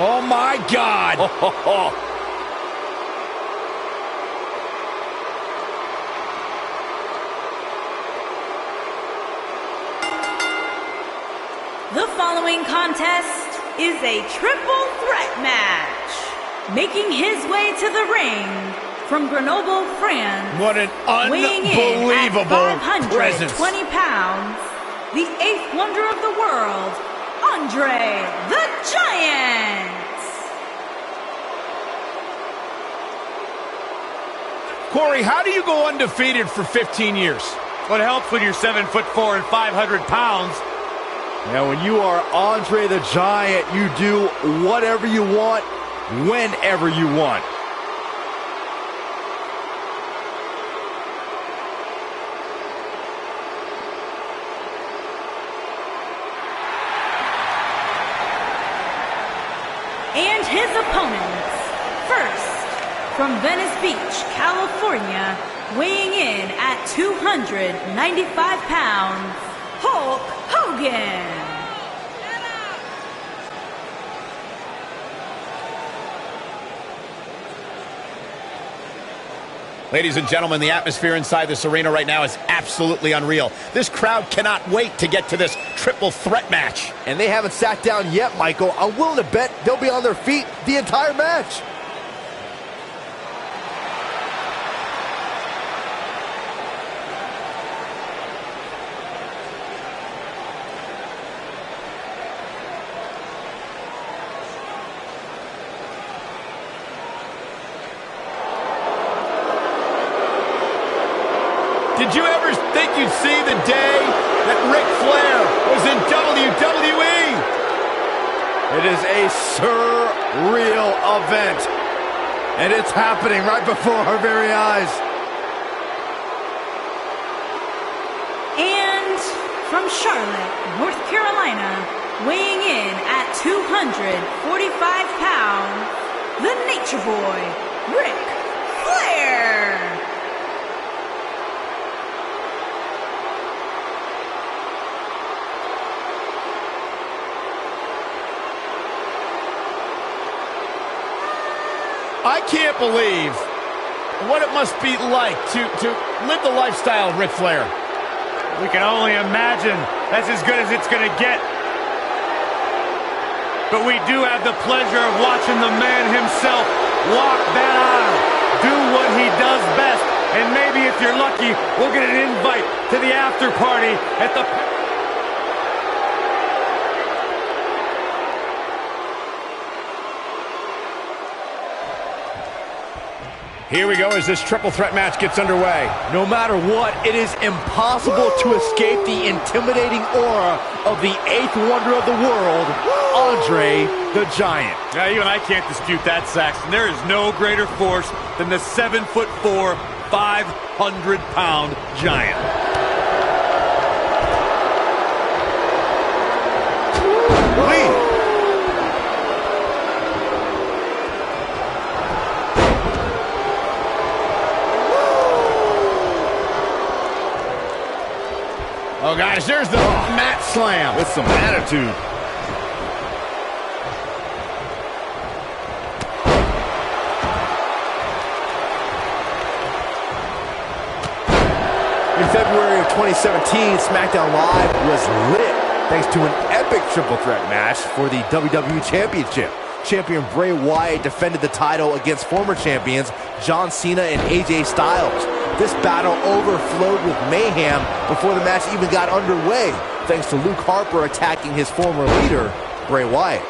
Oh, my God. The following contest is a triple threat match. Making his way to the ring from Grenoble, France. What an unbelievable presence. 520 pounds, the 8th wonder of the world, Andre the Giant. Corey, how do you go undefeated for 15 years? Well, it helps when you're 7'4" and 500 pounds. Now, when you are Andre the Giant, you do whatever you want, whenever you want. And his opponents, first, from Venice Beach, California, weighing in at 295 pounds, Hulk Hogan. Ladies and gentlemen, the atmosphere inside this arena right now is absolutely unreal. This crowd cannot wait to get to this triple threat match. And they haven't sat down yet, Michael. I'm willing to bet they'll be on their feet the entire match. Did you ever think you'd see the day that Ric Flair was in WWE? It is a surreal event, and it's happening right before our very eyes. And from Charlotte, North Carolina, weighing in at 245 pounds, the Nature Boy, Ric Flair. I can't believe what it must be like to live the lifestyle of Ric Flair. We can only imagine. That's as good as it's going to get. But we do have the pleasure of watching the man himself walk that aisle, do what he does best, and maybe if you're lucky, we'll get an invite to the after party at the... Here we go as this triple threat match gets underway. No matter what, it is impossible to escape the intimidating aura of the 8th wonder of the world, Andre the Giant. Now, you and I can't dispute that, Saxton. There is no greater force than the 7'4", 500-pound Giant. Oh, guys, there's the mat slam. With some attitude. In February of 2017, SmackDown Live was lit thanks to an epic triple threat match for the WWE Championship. Champion Bray Wyatt defended the title against former champions John Cena and AJ Styles. This battle overflowed with mayhem before the match even got underway, thanks to Luke Harper attacking his former leader, Bray Wyatt.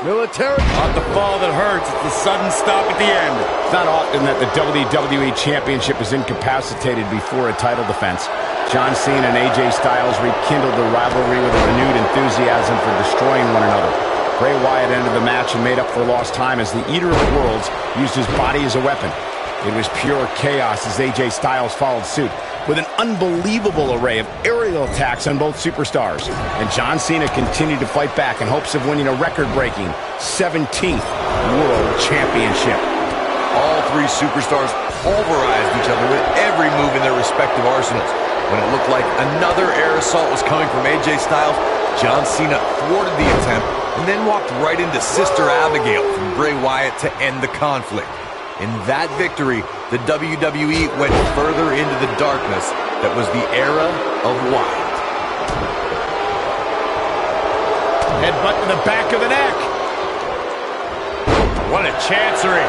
Military. Not the fall that hurts, it's the sudden stop at the end. It's not often that the WWE Championship is incapacitated before a title defense. John Cena and AJ Styles rekindled the rivalry with a renewed enthusiasm for destroying one another. Bray Wyatt ended the match and made up for lost time as the Eater of Worlds used his body as a weapon. It was pure chaos as AJ Styles followed suit with an unbelievable array of aerial attacks on both superstars. And John Cena continued to fight back in hopes of winning a record-breaking 17th World Championship. All three superstars pulverized each other with every move in their respective arsenals. When it looked like another air assault was coming from AJ Styles, John Cena thwarted the attempt and then walked right into Sister Abigail from Bray Wyatt to end the conflict. In that victory, the WWE went further into the darkness that was the era of Wyatt. Headbutt to the back of the neck. What a chancery.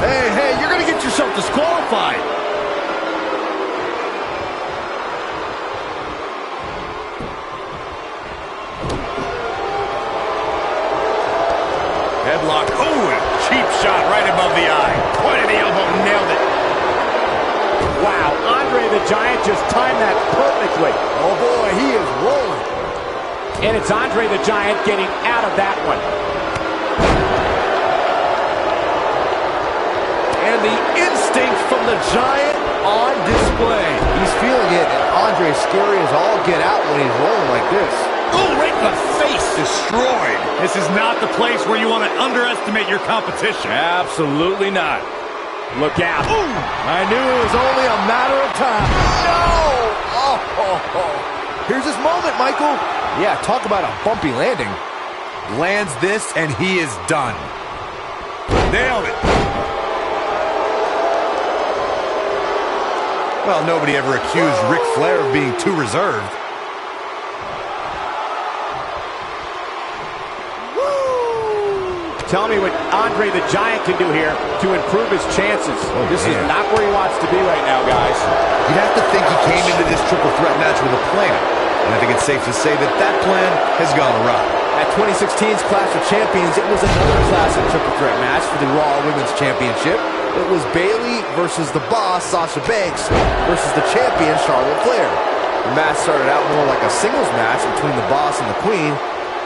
Hey, you're gonna get yourself disqualified. Headlock. Oh, a cheap shot right above the eye. Point of the elbow, nailed it. Wow, Andre the Giant just timed that perfectly. Oh boy, he is rolling. And it's Andre the Giant getting out of that one. And the instinct from the Giant on display. He's feeling it, and Andre's scary as all get out when he's rolling like this. Oh, right in the face. Destroyed. This is not the place where you want to underestimate your competition. Absolutely not. Look out. Ooh. I knew it was only a matter of time. No! Oh. Here's his moment, Michael. Yeah, talk about a bumpy landing. Lands this, and he is done. Nailed it. Well, nobody ever accused Ric Flair of being too reserved. Tell me what Andre the Giant can do here to improve his chances. This is not where he wants to be right now, guys. You'd have to think he came into this triple threat match with a plan. And I think it's safe to say that that plan has gone awry. At 2016's Clash of Champions, it was another classic triple threat match for the Raw Women's Championship. It was Bayley versus the Boss, Sasha Banks, versus the champion, Charlotte Flair. The match started out more like a singles match between the Boss and the Queen.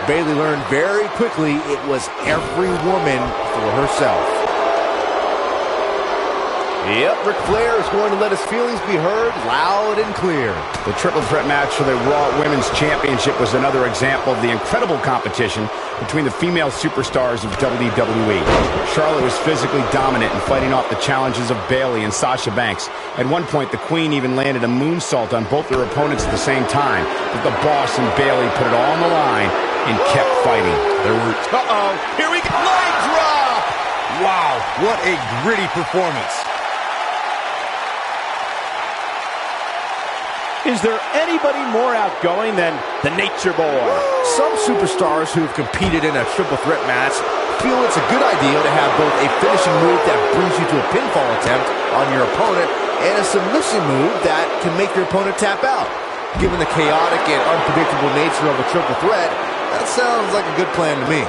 Bayley learned very quickly it was every woman for herself. Yep, Ric Flair is going to let his feelings be heard loud and clear. The triple threat match for the Raw Women's Championship was another example of the incredible competition between the female superstars of WWE. Charlotte was physically dominant and fighting off the challenges of Bayley and Sasha Banks. At one point, the Queen even landed a moonsault on both their opponents at the same time, but the Boss and Bayley put it all on the line and kept fighting. There were... Here we go. Leg drop! Wow, what a gritty performance. Is there anybody more outgoing than the Nature Boy? Some superstars who have competed in a triple threat match feel it's a good idea to have both a finishing move that brings you to a pinfall attempt on your opponent and a submission move that can make your opponent tap out. Given the chaotic and unpredictable nature of a triple threat, that sounds like a good plan to me.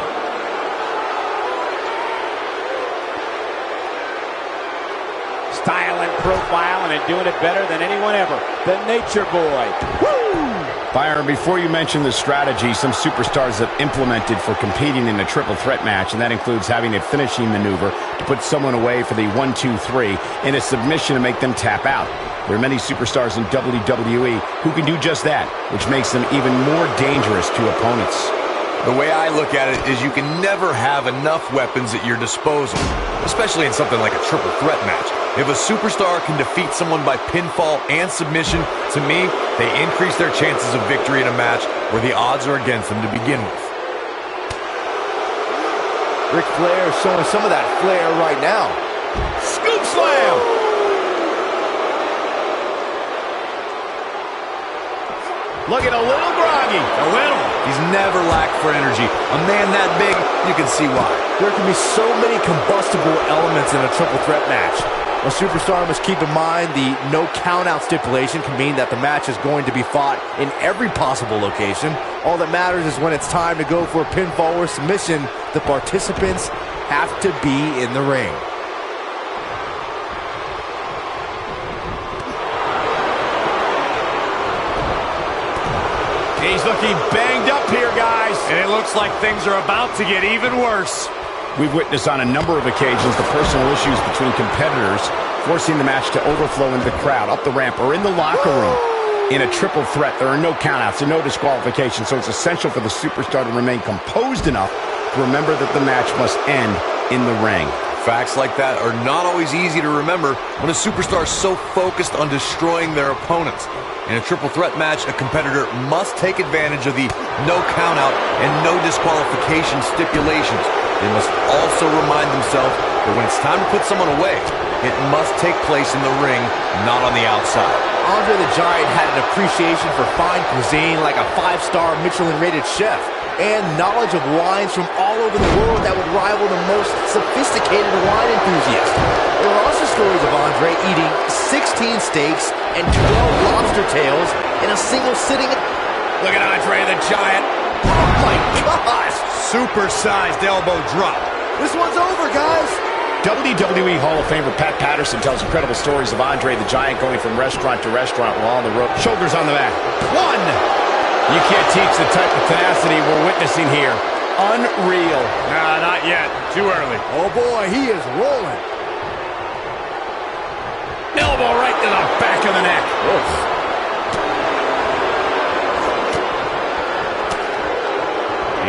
Style and profile, and doing it better than anyone ever. The Nature Boy. Woo! Byron, before you mention the strategy some superstars have implemented for competing in a triple threat match, and that includes having a finishing maneuver to put someone away for the 1-2-3 and a submission to make them tap out. There are many superstars in WWE who can do just that, which makes them even more dangerous to opponents. The way I look at it is you can never have enough weapons at your disposal, especially in something like a triple threat match. If a superstar can defeat someone by pinfall and submission, to me, they increase their chances of victory in a match where the odds are against them to begin with. Ric Flair is showing some of that flair right now. Scoop slam! Looking a little groggy. A little. He's never lacked for energy. A man that big, you can see why. There can be so many combustible elements in a triple threat match. A superstar must keep in mind the no count-out stipulation can mean that the match is going to be fought in every possible location. All that matters is when it's time to go for a pinfall or submission, the participants have to be in the ring. He's looking banged up here, guys. And it looks like things are about to get even worse. We've witnessed on a number of occasions the personal issues between competitors forcing the match to overflow into the crowd, up the ramp, or in the locker room. In a triple threat, there are no countouts and no disqualifications, so it's essential for the superstar to remain composed enough to remember that the match must end in the ring. Facts like that are not always easy to remember when a superstar is so focused on destroying their opponents. In a triple threat match, a competitor must take advantage of the no countout and no disqualification stipulations. They must also remind themselves that when it's time to put someone away, it must take place in the ring, not on the outside. Andre the Giant had an appreciation for fine cuisine like a 5-star Michelin-rated chef, and knowledge of wines from all over the world that would rival the most sophisticated wine enthusiast. There are also stories of Andre eating 16 steaks and 12 lobster tails in a single sitting. Look at Andre the Giant. Oh my gosh! Super-sized elbow drop. This one's over, guys. WWE Hall of Famer Pat Patterson tells incredible stories of Andre the Giant going from restaurant to restaurant while on the road. Shoulders on the mat. One. You can't teach the type of tenacity we're witnessing here. Unreal. Nah, not yet. Too early. Oh boy, he is rolling. Elbow right to the back of the neck. Oof.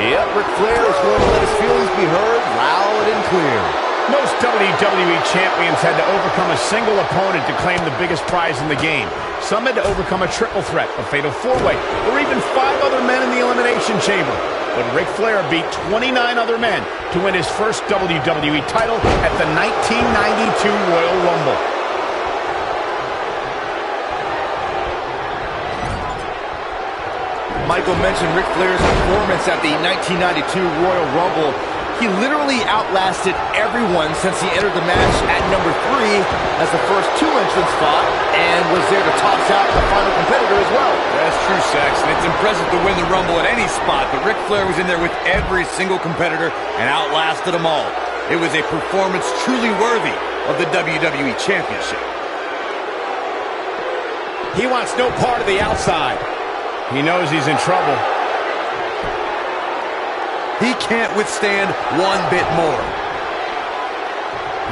Yep, Ric Flair is going to let his feelings be heard loud and clear. Most WWE champions had to overcome a single opponent to claim the biggest prize in the game. Some had to overcome a triple threat, a fatal four-way, or even 5 other men in the Elimination Chamber. But Ric Flair beat 29 other men to win his first WWE title at the 1992 Royal Rumble. Michael mentioned Ric Flair's performance at the 1992 Royal Rumble. He literally outlasted everyone since he entered the match at number 3 as the first 2 entrants fought and was there to toss out the final competitor as well. That's true, Saxon. It's impressive to win the Rumble at any spot, but Ric Flair was in there with every single competitor and outlasted them all. It was a performance truly worthy of the WWE Championship. He wants no part of the outside. He knows he's in trouble. He can't withstand one bit more.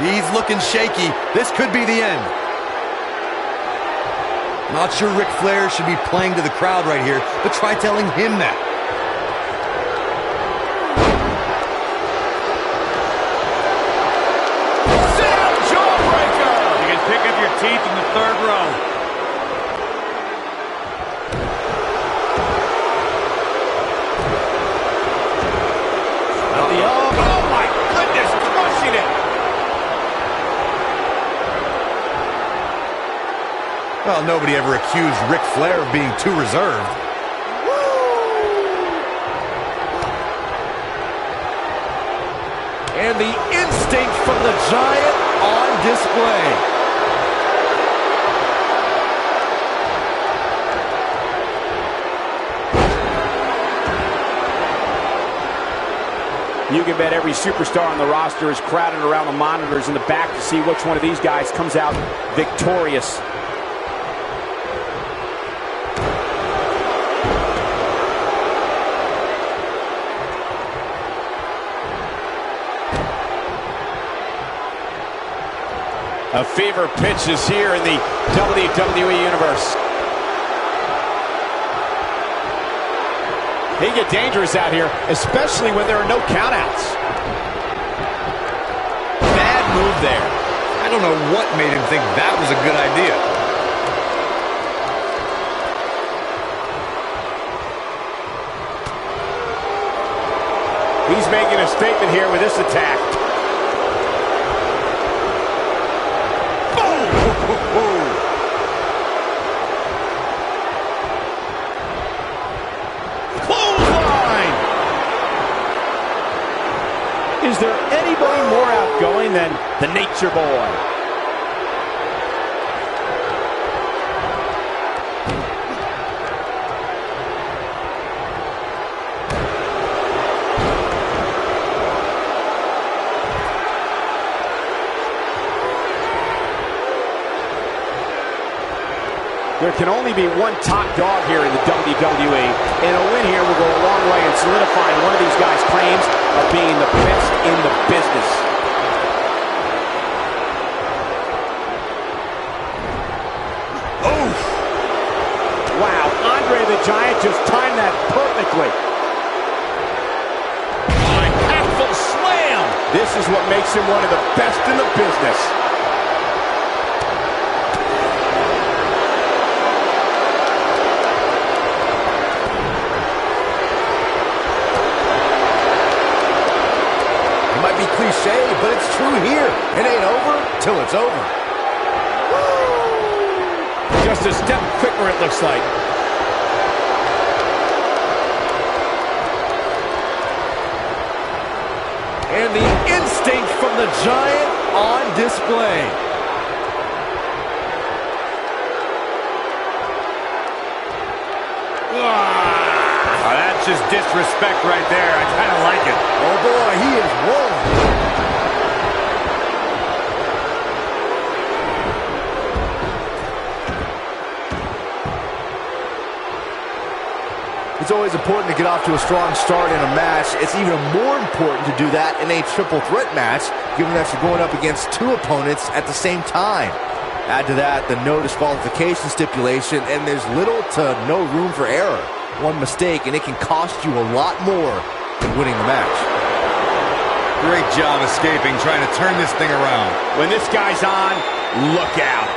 He's looking shaky. This could be the end. Not sure Ric Flair should be playing to the crowd right here, but try telling him that. Sit-out jawbreaker! You can pick up your teeth in the 3rd row. Oh my goodness, crushing it! Well, nobody ever accused Ric Flair of being too reserved. And the instinct from the Giant on display. You can bet every superstar on the roster is crowded around the monitors in the back to see which one of these guys comes out victorious. A fever pitch is here in the WWE Universe. They get dangerous out here, especially when there are no countouts. Bad move there. I don't know what made him think that was a good idea. He's making a statement here with this attack. Is there anybody more outgoing than the Nature Boy? There can only be one top dog here in the WWE, and a win here will go a long way in solidifying one of these guys' claims of being the best in the business. Oof! Wow, Andre the Giant just timed that perfectly. Impactful slam! This is what makes him one of the best in the business. It might be cliche, but it's true here. It ain't over till it's over. Woo! Just a step quicker, it looks like. And the instinct from the Giant on display. Oh, that's just disrespect right there. I kind of like it. Oh boy, he is rolling. It's always important to get off to a strong start in a match. It's even more important to do that in a triple threat match, given that you're going up against two opponents at the same time. Add to that the no disqualification stipulation, and there's little to no room for error. One mistake, and it can cost you a lot more than winning the match. Great job escaping, trying to turn this thing around. When this guy's on, look out.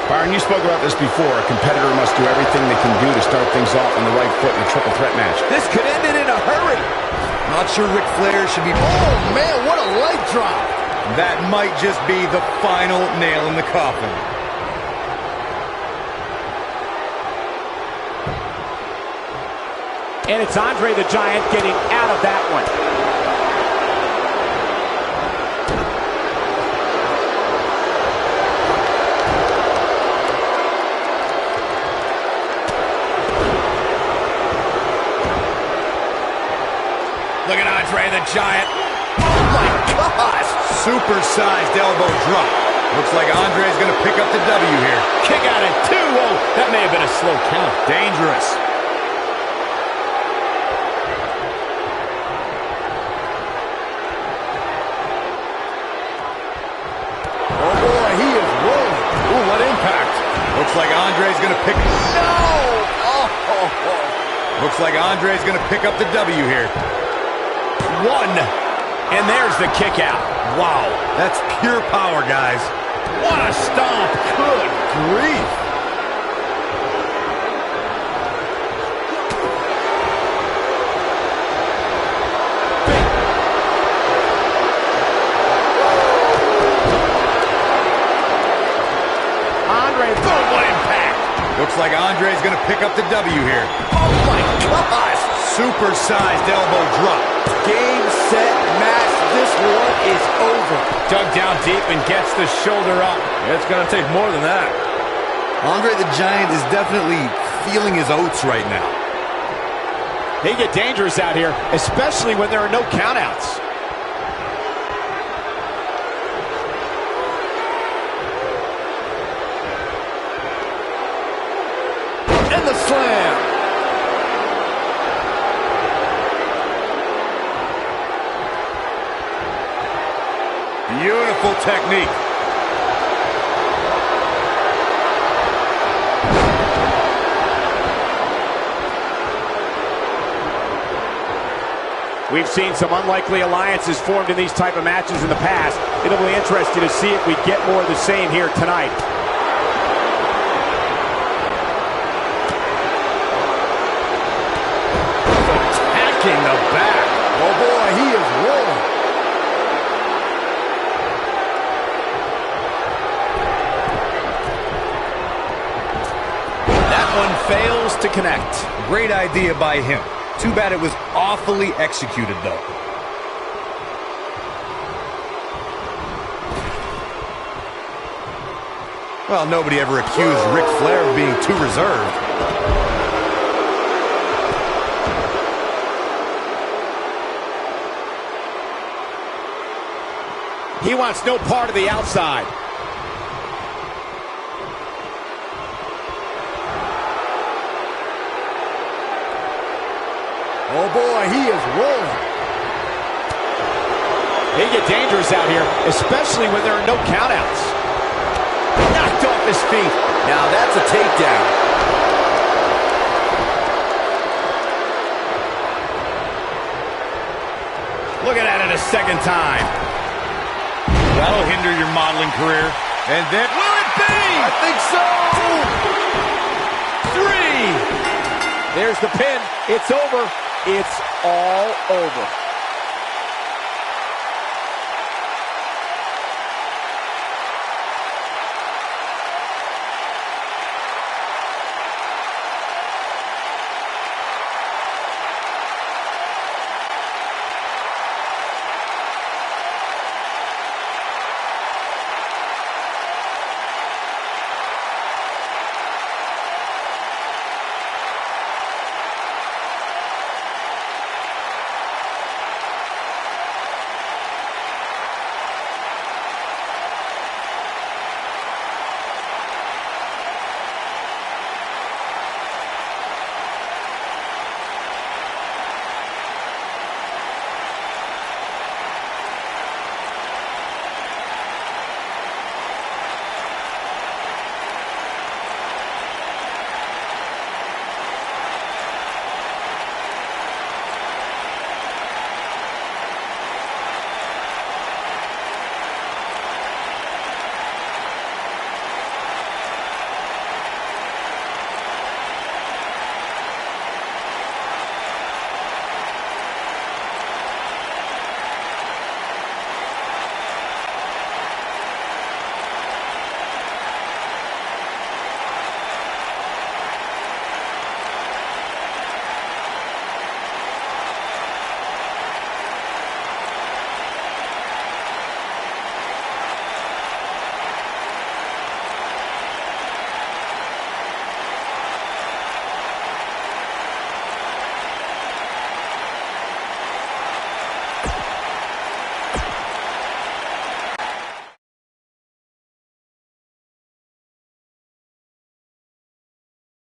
Byron, you spoke about this before. A competitor must do everything they can do to start things off on the right foot in a triple threat match. This could end it in a hurry. Not sure Ric Flair should be... Oh, man, what a leg drop. That might just be the final nail in the coffin. And it's Andre the Giant getting out of that one. Look at Andre the Giant. Oh, my gosh. Supersized elbow drop. Looks like Andre's going to pick up the W here. Kick out at 2. Oh, that may have been a slow count. Dangerous. Oh, boy, he is rolling. Ooh, what impact. Looks like Andre's going to pick... No! Oh, oh, oh. Looks like Andre's going to pick up the W here. 1. And there's the kick out. Wow, that's pure power, guys. What a stomp. Good grief. Andre, boom, what impact. Looks like Andre's going to pick up the W here. Oh, my gosh. Supersized elbow drop. Game, set, match. This one is over. Dug down deep and gets the shoulder up. It's going to take more than that. Andre the Giant is definitely feeling his oats right now. They get dangerous out here, especially when there are no countouts. And the slam. Beautiful technique. We've seen some unlikely alliances formed in these type of matches in the past. It'll be interesting to see if we get more of the same here tonight. Attacking the back. Oh, boy, he is rolling. One fails to connect. Great idea by him. Too bad it was awfully executed, though. Well, nobody ever accused Ric Flair of being too reserved. He wants no part of the outside. Oh, boy, he is rolling. They get dangerous out here, especially when there are no countouts. Knocked off his feet. Now that's a takedown. second time. That'll hinder your modeling career. And then, will it be? I think so. 3. There's the pin. It's over. It's all over.